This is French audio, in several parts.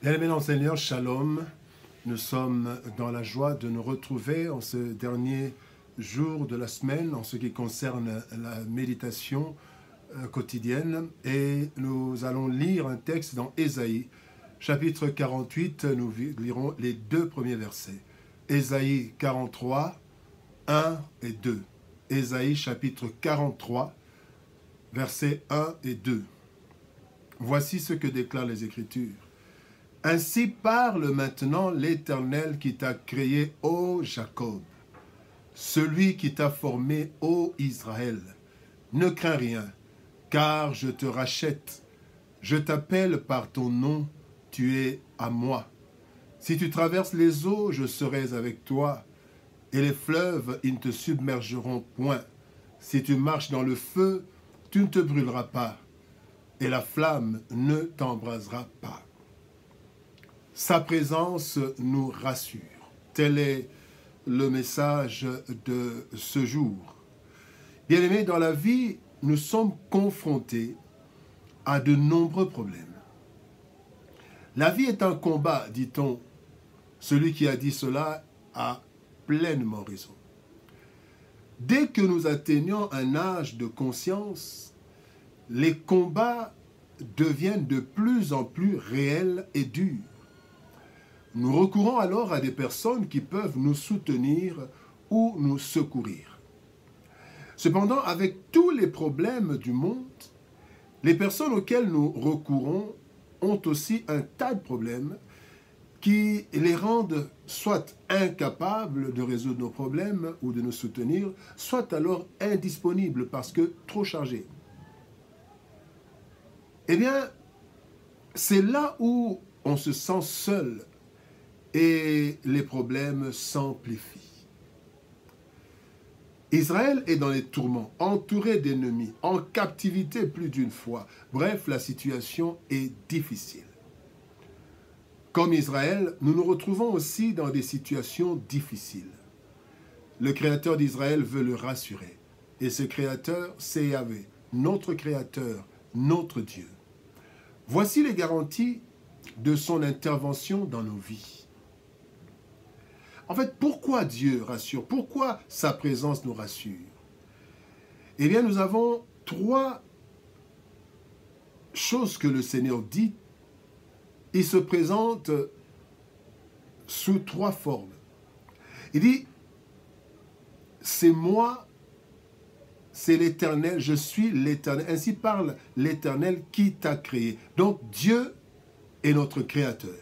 Bien-aimés dans le Seigneur, Shalom. Nous sommes dans la joie de nous retrouver en ce dernier jour de la semaine en ce qui concerne la méditation quotidienne. Et nous allons lire un texte dans Ésaïe, chapitre 48. Nous lirons les deux premiers versets. Ésaïe 43, 1 et 2. Ésaïe chapitre 43, versets 1 et 2. Voici ce que déclarent les Écritures. Ainsi parle maintenant l'Éternel qui t'a créé, ô Jacob, celui qui t'a formé, ô Israël. Ne crains rien, car je te rachète. Je t'appelle par ton nom, tu es à moi. Si tu traverses les eaux, je serai avec toi, et les fleuves, ils ne te submergeront point. Si tu marches dans le feu, tu ne te brûleras pas, et la flamme ne t'embrasera pas. Sa présence nous rassure. Tel est le message de ce jour. Bien-aimés, dans la vie, nous sommes confrontés à de nombreux problèmes. La vie est un combat, dit-on. Celui qui a dit cela a pleinement raison. Dès que nous atteignons un âge de conscience, les combats deviennent de plus en plus réels et durs. Nous recourons alors à des personnes qui peuvent nous soutenir ou nous secourir. Cependant, avec tous les problèmes du monde, les personnes auxquelles nous recourons ont aussi un tas de problèmes qui les rendent soit incapables de résoudre nos problèmes ou de nous soutenir, soit alors indisponibles parce que trop chargés. Eh bien, c'est là où on se sent seul et les problèmes s'amplifient. Israël est dans les tourments, entouré d'ennemis, en captivité plus d'une fois. Bref, la situation est difficile. Comme Israël, nous nous retrouvons aussi dans des situations difficiles. Le Créateur d'Israël veut le rassurer. Et ce Créateur, c'est Yahvé, notre Créateur, notre Dieu. Voici les garanties de son intervention dans nos vies. En fait, pourquoi Dieu rassure? Pourquoi sa présence nous rassure? Eh bien, nous avons trois choses que le Seigneur dit. Il se présente sous trois formes. Il dit, c'est moi, c'est l'Éternel, je suis l'Éternel. Ainsi parle l'Éternel qui t'a créé. Donc, Dieu est notre Créateur.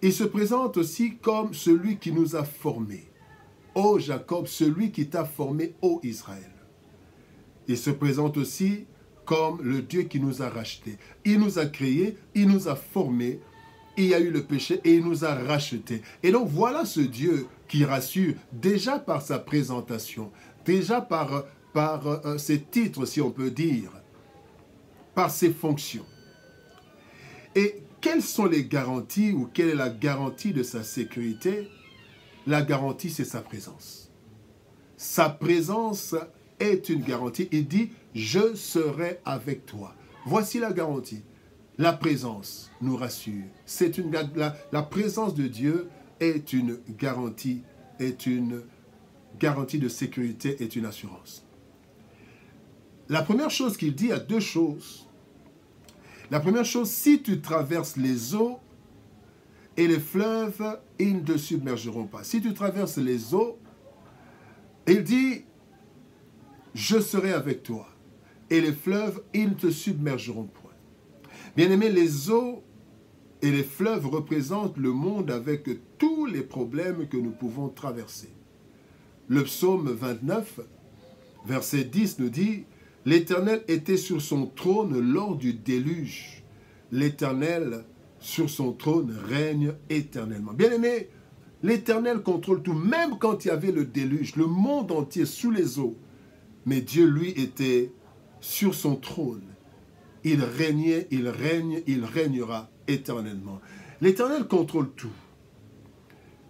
Il se présente aussi comme celui qui nous a formés. Ô Jacob, celui qui t'a formé, ô Israël. Il se présente aussi comme le Dieu qui nous a rachetés. Il nous a créés, il nous a formés, il y a eu le péché et il nous a rachetés. Et donc voilà ce Dieu qui rassure déjà par sa présentation, déjà par ses titres, si on peut dire, par ses fonctions. Et quelles sont les garanties ou quelle est la garantie de sa sécurité? La garantie, c'est sa présence. Sa présence est une garantie. Il dit, je serai avec toi. Voici la garantie. La présence nous rassure. La présence de Dieu est une garantie de sécurité, est une assurance. La première chose qu'il dit, il y a deux choses. La première chose, si tu traverses les eaux et les fleuves, ils ne te submergeront pas. Si tu traverses les eaux, il dit, je serai avec toi. Et les fleuves, ils ne te submergeront point. Bien-aimés, les eaux et les fleuves représentent le monde avec tous les problèmes que nous pouvons traverser. Le psaume 29, verset 10 nous dit, l'Éternel était sur son trône lors du déluge. L'Éternel, sur son trône, règne éternellement. Bien-aimés, l'Éternel contrôle tout, même quand il y avait le déluge, le monde entier sous les eaux. Mais Dieu, lui, était sur son trône. Il régnait, il règne, il régnera éternellement. L'Éternel contrôle tout.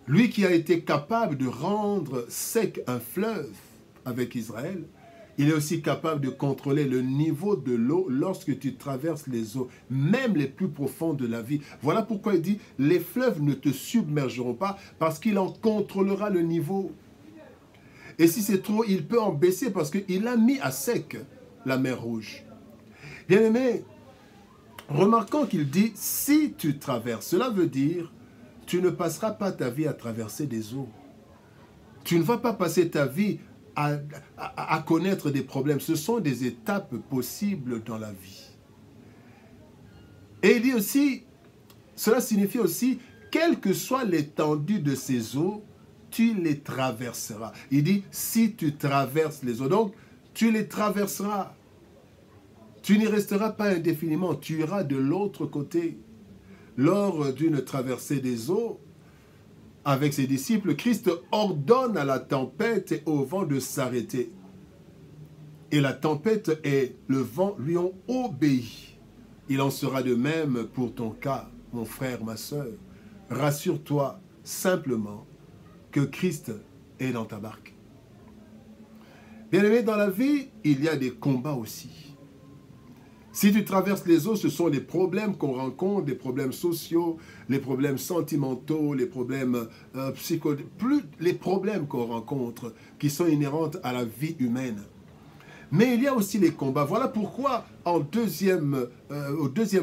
Lui qui a été capable de rendre sec un fleuve avec Israël, Il est aussi capable de contrôler le niveau de l'eau lorsque tu traverses les eaux, même les plus profondes de la vie. Voilà pourquoi il dit, les fleuves ne te submergeront pas parce qu'il en contrôlera le niveau. Et si c'est trop, il peut en baisser parce qu'il a mis à sec la mer Rouge. Bien-aimé, remarquons qu'il dit, si tu traverses, cela veut dire, tu ne passeras pas ta vie à traverser des eaux. Tu ne vas pas passer ta vie à connaître des problèmes. Ce sont des étapes possibles dans la vie. Et il dit aussi, cela signifie aussi, quelle que soit l'étendue de ces eaux, tu les traverseras. Il dit, si tu traverses les eaux, donc tu les traverseras. Tu n'y resteras pas indéfiniment, tu iras de l'autre côté. Lors d'une traversée des eaux, avec ses disciples, Christ ordonne à la tempête et au vent de s'arrêter. Et la tempête et le vent lui ont obéi. Il en sera de même pour ton cas, mon frère, ma sœur. Rassure-toi simplement que Christ est dans ta barque. Bien-aimé, dans la vie, il y a des combats aussi. Si tu traverses les eaux, ce sont les problèmes qu'on rencontre, les problèmes sociaux, les problèmes sentimentaux, les problèmes psychologiques, les problèmes qu'on rencontre qui sont inhérents à la vie humaine. Mais il y a aussi les combats. Voilà pourquoi, au deuxième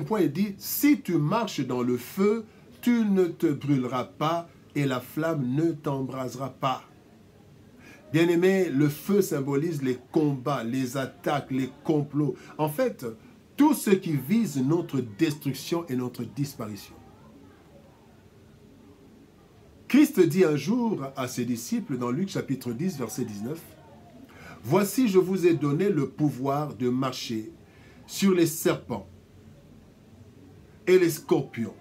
point, il dit, si tu marches dans le feu, tu ne te brûleras pas et la flamme ne t'embrasera pas. Bien-aimé, le feu symbolise les combats, les attaques, les complots. En fait, tout ce qui vise notre destruction et notre disparition. Christ dit un jour à ses disciples dans Luc chapitre 10, verset 19, « Voici, je vous ai donné le pouvoir de marcher sur les serpents et les scorpions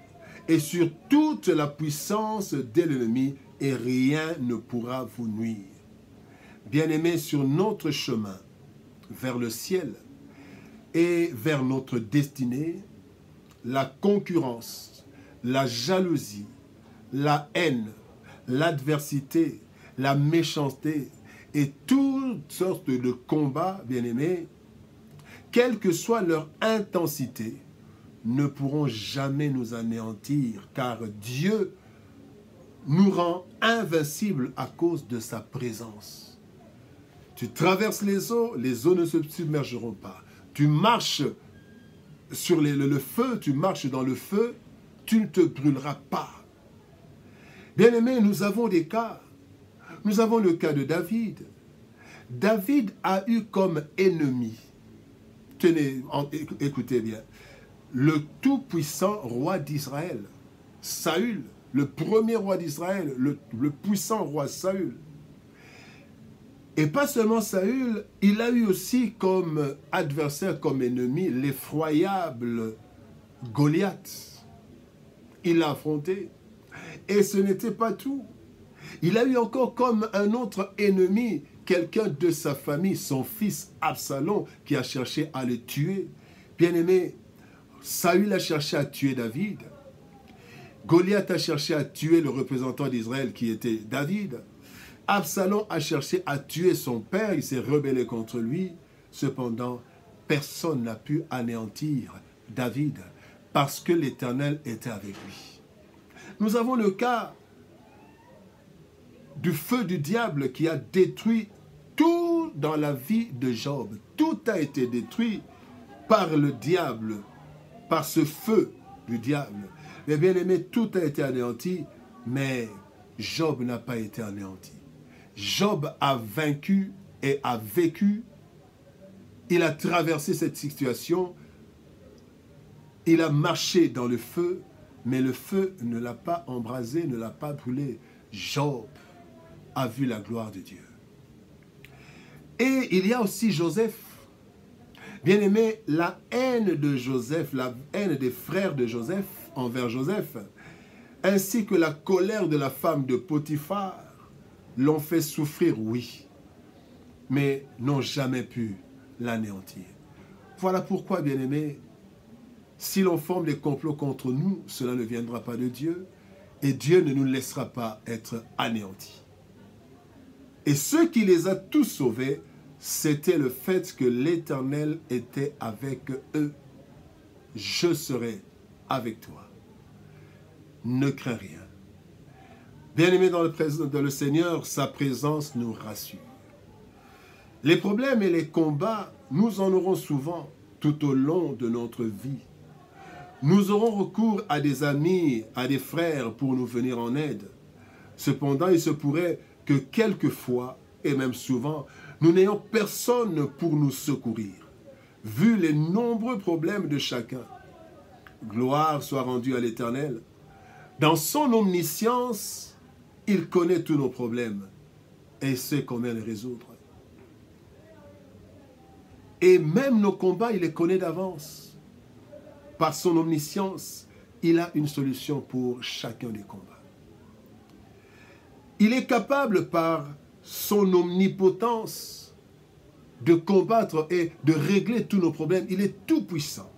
et sur toute la puissance de l'ennemi et rien ne pourra vous nuire. » Bien-aimés, sur notre chemin vers le ciel, et vers notre destinée, la concurrence, la jalousie, la haine, l'adversité, la méchanceté et toutes sortes de combats, bien-aimés, quelle que soit leur intensité, ne pourront jamais nous anéantir, car Dieu nous rend invincibles à cause de sa présence. Tu traverses les eaux ne se submergeront pas. Tu marches sur le feu, tu marches dans le feu, tu ne te brûleras pas. Bien-aimés, nous avons des cas. Nous avons le cas de David. David a eu comme ennemi, tenez, écoutez bien, le tout-puissant roi d'Israël, Saül, le premier roi d'Israël, le puissant roi Saül. Et pas seulement Saül, il a eu aussi comme adversaire, comme ennemi, l'effroyable Goliath. Il l'a affronté. Et ce n'était pas tout. Il a eu encore comme un autre ennemi, quelqu'un de sa famille, son fils Absalom, qui a cherché à le tuer. Bien-aimé, Saül a cherché à tuer David. Goliath a cherché à tuer le représentant d'Israël qui était David. Absalom a cherché à tuer son père, il s'est rebellé contre lui. Cependant, personne n'a pu anéantir David parce que l'Éternel était avec lui. Nous avons le cas du feu du diable qui a détruit tout dans la vie de Job. Tout a été détruit par le diable, par ce feu du diable. Mais bien aimé, tout a été anéanti, mais Job n'a pas été anéanti. Job a vaincu et a vécu. Il a traversé cette situation. Il a marché dans le feu, mais le feu ne l'a pas embrasé, ne l'a pas brûlé. Job a vu la gloire de Dieu. Et il y a aussi Joseph. Bien aimé, la haine de Joseph, la haine des frères de Joseph envers Joseph, ainsi que la colère de la femme de Potiphar, l'ont fait souffrir, oui, mais n'ont jamais pu l'anéantir. Voilà pourquoi, bien-aimés, si l'on forme des complots contre nous, cela ne viendra pas de Dieu, et Dieu ne nous laissera pas être anéantis. Et ceux qui les a tous sauvés, c'était le fait que l'Éternel était avec eux. Je serai avec toi. Ne crains rien. Bien-aimés dans le Seigneur, sa présence nous rassure. Les problèmes et les combats, nous en aurons souvent tout au long de notre vie. Nous aurons recours à des amis, à des frères pour nous venir en aide. Cependant, il se pourrait que quelquefois, et même souvent, nous n'ayons personne pour nous secourir. Vu les nombreux problèmes de chacun, gloire soit rendue à l'Éternel. Dans son omniscience, il connaît tous nos problèmes et sait comment les résoudre. Et même nos combats, il les connaît d'avance. Par son omniscience, il a une solution pour chacun des combats. Il est capable par son omnipotence de combattre et de régler tous nos problèmes. Il est tout puissant.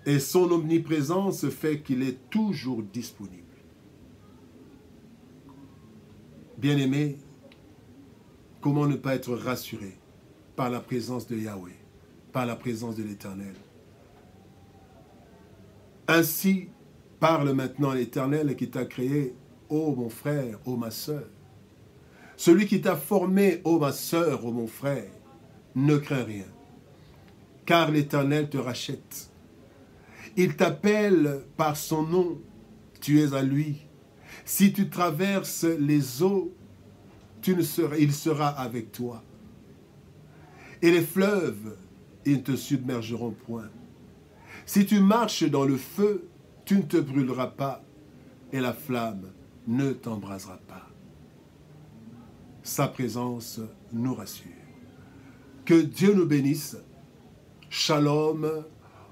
Et son omniprésence fait qu'il est toujours disponible. Bien-aimé, comment ne pas être rassuré par la présence de Yahweh, par la présence de l'Éternel? Ainsi parle maintenant l'Éternel qui t'a créé, ô mon frère, ô ma sœur. Celui qui t'a formé, ô ma sœur, ô mon frère, ne crains rien, car l'Éternel te rachète. Il t'appelle par son nom, tu es à lui. Si tu traverses les eaux, il sera avec toi. Et les fleuves, ils ne te submergeront point. Si tu marches dans le feu, tu ne te brûleras pas, et la flamme ne t'embrasera pas. Sa présence nous rassure. Que Dieu nous bénisse. Shalom,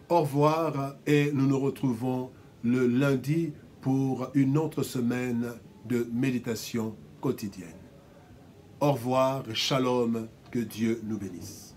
au revoir, et nous nous retrouvons le lundi pour une autre semaine de méditation quotidienne. Au revoir, shalom, que Dieu nous bénisse.